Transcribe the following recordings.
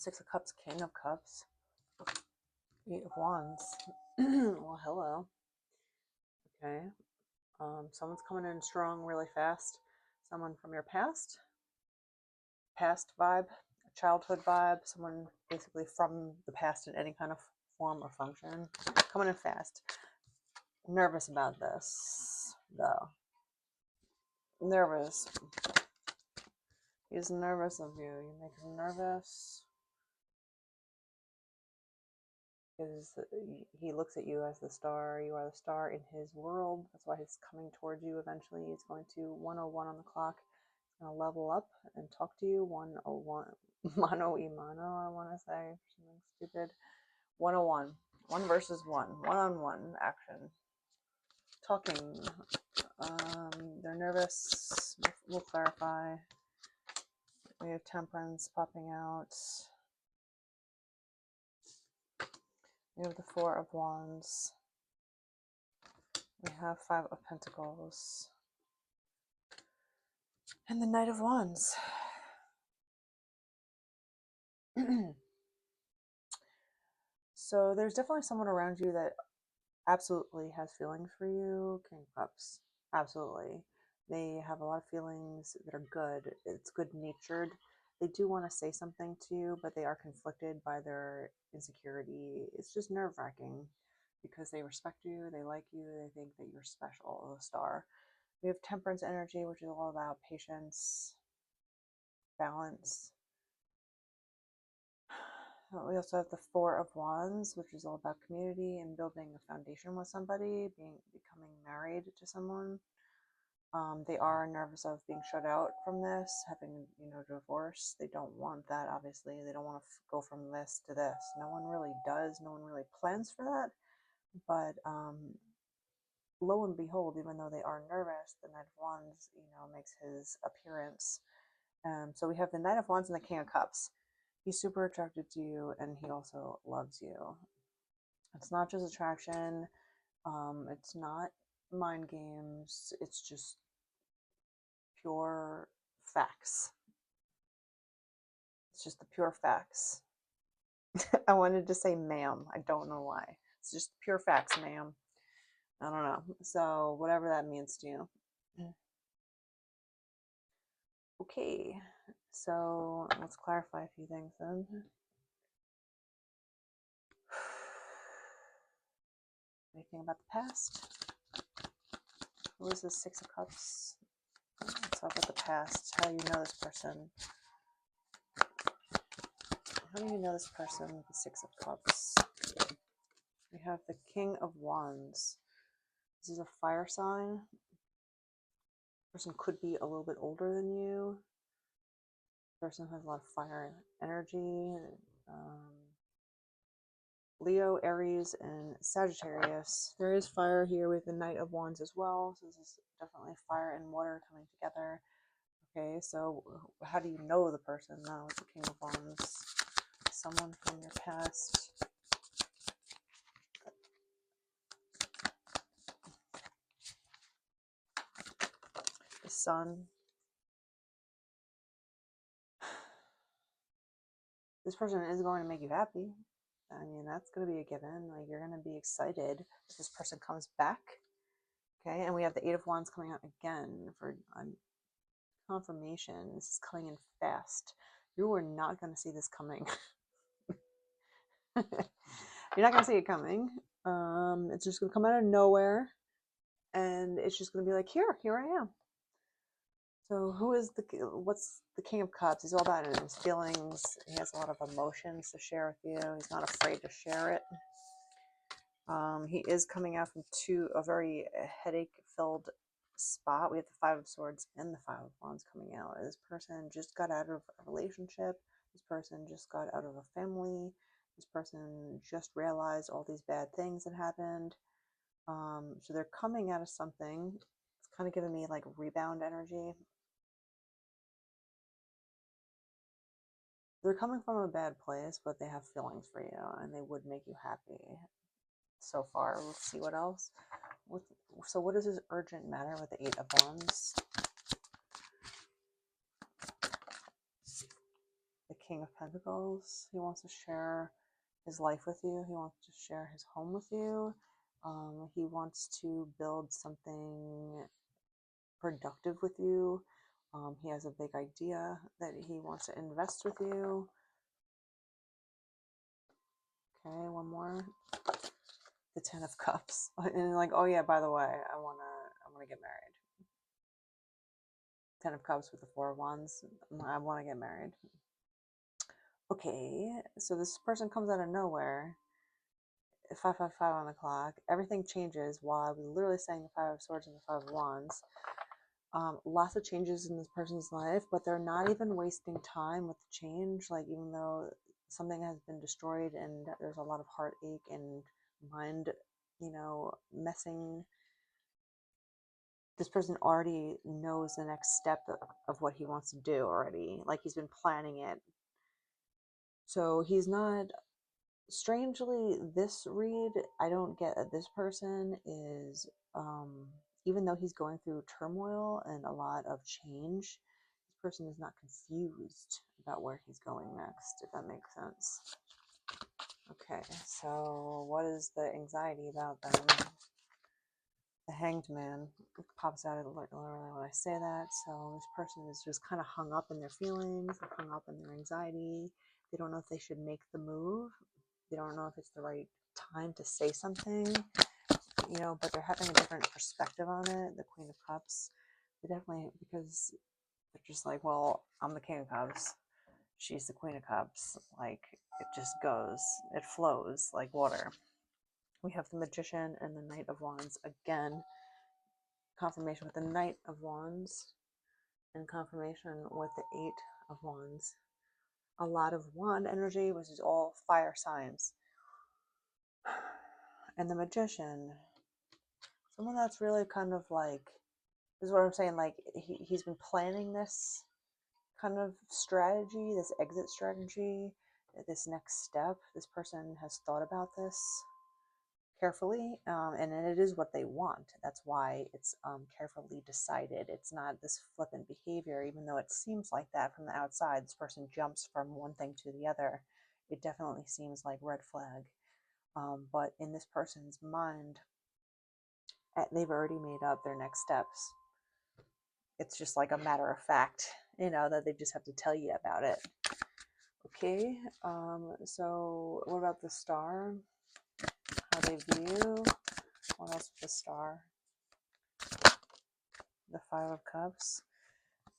Six of Cups, King of Cups, Eight of Wands. Well, hello. Okay. Someone's coming in strong really fast. Someone from your past vibe, childhood vibe, someone basically from the past in any kind of form or function. Coming in fast. Nervous about this, though. Nervous. He's nervous of you. You make him nervous. Because he looks at you as the star. You are the star in his world. That's why he's coming towards you eventually. He's going to 101 on the clock. He's going to level up and talk to you. 101. Mano y mano, I want to say. Something stupid. 101. 1 versus 1. One-on-one action. Talking. They're nervous. We'll clarify. We have Temperance popping out. We have the Four of Wands. We have Five of Pentacles. And the Knight of Wands. So there's definitely someone around you that absolutely has feelings for you. King of Cups. Absolutely. They have a lot of feelings that are good. It's good-natured. They do want to say something to you, but they are conflicted by their insecurity. It's just nerve-wracking because they respect you, they like you, they think that you're special, a star. We have Temperance energy, which is all about patience, balance. We also have the Four of Wands, which is all about community and building a foundation with somebody, becoming married to someone. They are nervous of being shut out from this, having, divorce. They don't want that, obviously. They don't want to go from this to this. No one really does. No one really plans for that. But lo and behold, even though they are nervous, the Knight of Wands, makes his appearance. So we have the Knight of Wands and the King of Cups. He's super attracted to you, and he also loves you. It's not just attraction. It's not mind games. It's just pure facts. It's just the pure facts. I wanted to say ma'am. I don't know why. It's just pure facts, ma'am. I don't know. So whatever that means to you. Okay. So let's clarify a few things then. Anything about the past? Who is the Six of Cups? Let's talk about the past. How do you know this person? How do you know this person with the Six of Cups? We have the King of Wands. This is a fire sign. Person could be a little bit older than you. Person has a lot of fire energy. Leo, Aries, and Sagittarius. There is fire here with the Knight of Wands as well. So this is definitely fire and water coming together. Okay, so how do you know the person now? It's the King of Wands. Someone from your past. The Sun. This person is going to make you happy. I mean, that's going to be a given. Like, you're going to be excited if this person comes back. Okay, and we have the Eight of Wands coming out again for confirmation. This is coming in fast. You are not going to see this coming. You're not going to see it coming. It's just going to come out of nowhere. And it's just going to be like, here I am. So what's the King of Cups? He's all about his feelings. He has a lot of emotions to share with you. He's not afraid to share it. He is coming out from a very headache-filled spot. We have the Five of Swords and the Five of Wands coming out. This person just got out of a relationship. This person just got out of a family. This person just realized all these bad things that happened. So they're coming out of something. It's kind of giving me like rebound energy. They're coming from a bad place, but they have feelings for you, and they would make you happy. So far, let's see what else. So what is this urgent matter with the Eight of Wands? The King of Pentacles. He wants to share his life with you. He wants to share his home with you. He wants to build something productive with you. He has a big idea that he wants to invest with you. Okay, one more. The Ten of Cups. And like, oh yeah, by the way, I wanna get married. Ten of Cups with the Four of Wands. I want to get married. Okay, so this person comes out of nowhere. 555 on the clock. Everything changes while I was literally saying the Five of Swords and the Five of Wands. Lots of changes in this person's life, but they're not even wasting time with the change. Like, even though something has been destroyed and there's a lot of heartache and mind, messing, this person already knows the next step of what he wants to do already. Like, he's been planning it. So he's not, strangely, this read, I don't get that this person is, even though he's going through turmoil and a lot of change, this person is not confused about where he's going next, if that makes sense. Okay, so what is the anxiety about then? The Hanged Man pops out literally when I say that. So this person is just kind of hung up in their feelings, they're hung up in their anxiety. They don't know if they should make the move. They don't know if it's the right time to say something, but they're having a different perspective on it. The Queen of Cups, they definitely, because they're just like, well, I'm the King of Cups, she's the Queen of Cups. Like, it just goes, it flows like water. We have the Magician and the Knight of Wands again. Confirmation with the Knight of Wands and confirmation with the Eight of Wands. A lot of wand energy, which is all fire signs. And the Magician, someone that's really kind of like, this is what I'm saying, like he's been planning this kind of strategy, this exit strategy, this next step. This person has thought about this carefully, and it is what they want. That's why it's carefully decided. It's not this flippant behavior, even though it seems like that from the outside. This person jumps from one thing to the other. It definitely seems like red flag. But in this person's mind, they've already made up their next steps. It's just like a matter of fact, that they just have to tell you about it. Okay, so what about the Star? How they view? What else with the Star? The Five of Cups.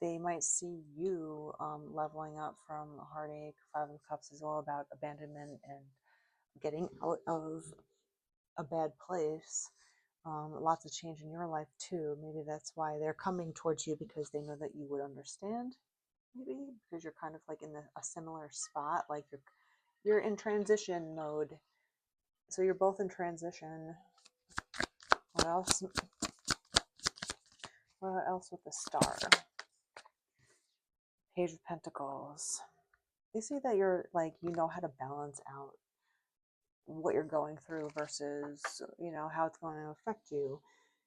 They might see you leveling up from heartache. Five of Cups is all about abandonment and getting out of a bad place. Lots of change in your life too. Maybe that's why they're coming towards you, because they know that you would understand. Maybe because you're kind of like in a similar spot, like you're in transition mode. So you're both in transition. What else? What else with the Star? Page of Pentacles. They see that you're like, how to balance out what you're going through versus, how it's going to affect you.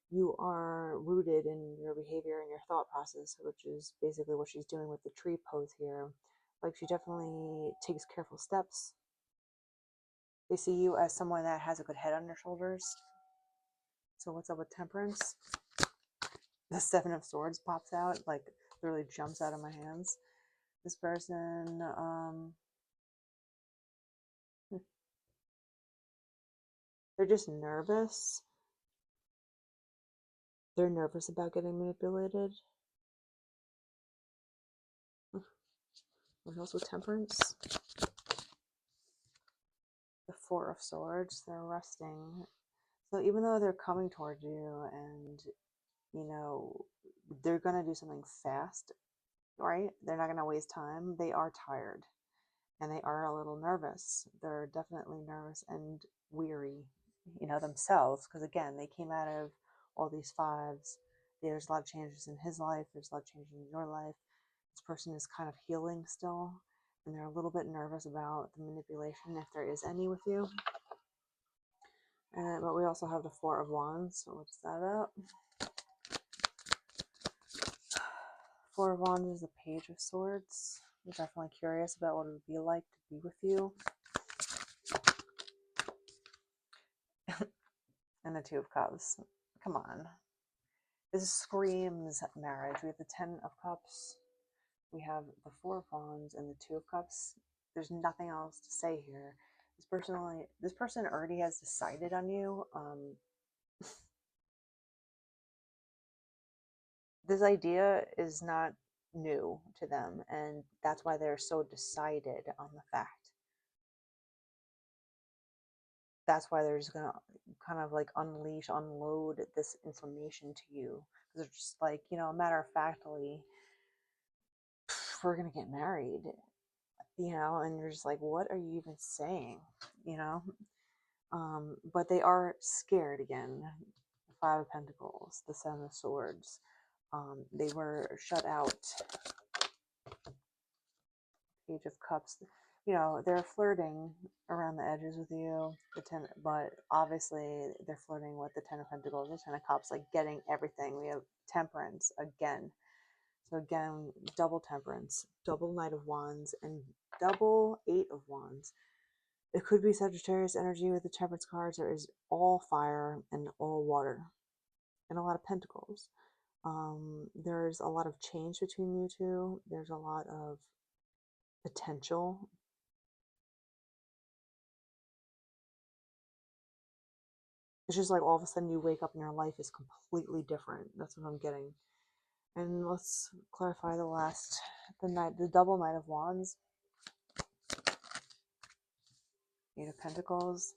You are rooted in your behavior and your thought process, which is basically what she's doing with the tree pose here. Like, she definitely takes careful steps. They see you as someone that has a good head on their shoulders. So what's up with Temperance? The Seven of Swords pops out, like literally jumps out of my hands. This person, they're just nervous. They're nervous about getting manipulated. What else with Temperance? The Four of Swords, they're resting. So even though they're coming towards you and, they're going to do something fast, right? They're not going to waste time. They are tired and they are a little nervous. They're definitely nervous and weary, themselves. Because again, they came out of all these fives. There's a lot of changes in his life. There's a lot of changes in your life. This person is kind of healing still. And they're a little bit nervous about the manipulation, if there is any, with you. But we also have the Four of Wands. So what's that about? Four of Wands is the Page of Swords. I'm definitely curious about what it would be like to be with you. And the Two of Cups. Come on. This screams marriage. We have the Ten of Cups. We have the Four of Wands and the Two of Cups. There's nothing else to say here. This person already has decided on you. This idea is not new to them, and that's why they're so decided on the fact. That's why they're just gonna kind of like unload this information to you. They're just like, matter of factly, we're gonna get married, and you're just like, what are you even saying, but they are scared again. The Five of Pentacles, the Seven of Swords. They were shut out. Page of Cups. They're flirting around the edges with you. But obviously they're flirting with the Ten of Pentacles, the Ten of Cups, like getting everything. We have Temperance again. So again, double Temperance, double Knight of Wands, and double Eight of Wands. It could be Sagittarius energy with the Temperance cards. There is all fire and all water, and a lot of Pentacles. There's a lot of change between you two. There's a lot of potential. It's just like all of a sudden you wake up and your life is completely different. That's what I'm getting. And let's clarify the double Knight of Wands. Eight of Pentacles.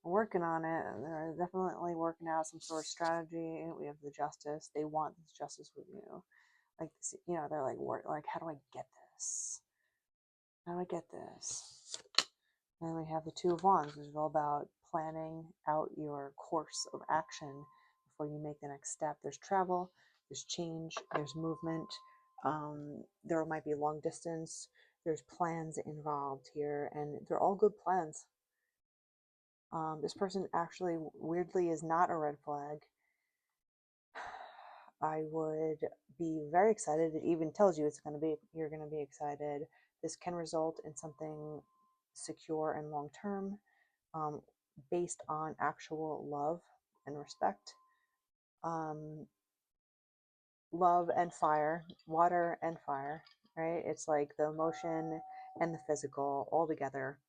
I'm working on it. They're definitely working out some sort of strategy. We have the Justice. They want this justice with you. Like, they're like, how do I get this? How do I get this? And we have the Two of Wands, which is all about planning out your course of action before you make the next step. There's travel, there's change, there's movement. There might be long distance. There's plans involved here, and they're all good plans. This person actually, weirdly, is not a red flag. I would be very excited. It even tells you you're going to be excited. This can result in something secure and long term, based on actual love and respect. Love and fire, water and fire, right? It's like the emotion and the physical all together.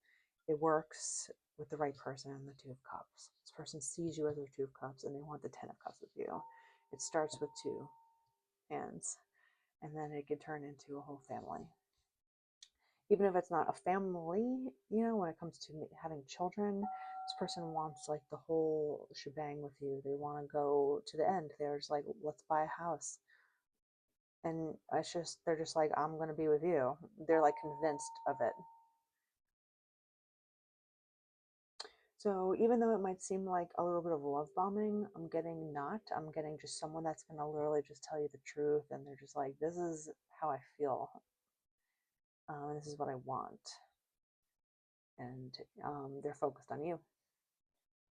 It works with the right person and the Two of Cups. This person sees you as their Two of Cups and they want the Ten of Cups with you. It starts with two hands, and then it could turn into a whole family. Even if it's not a family, when it comes to having children, this person wants like the whole shebang with you. They want to go to the end. They're just like, let's buy a house. And they're just like, I'm going to be with you. They're like convinced of it. So even though it might seem like a little bit of love bombing, I'm getting just someone that's going to literally just tell you the truth. And they're just like, this is how I feel. This is what I want. And they're focused on you.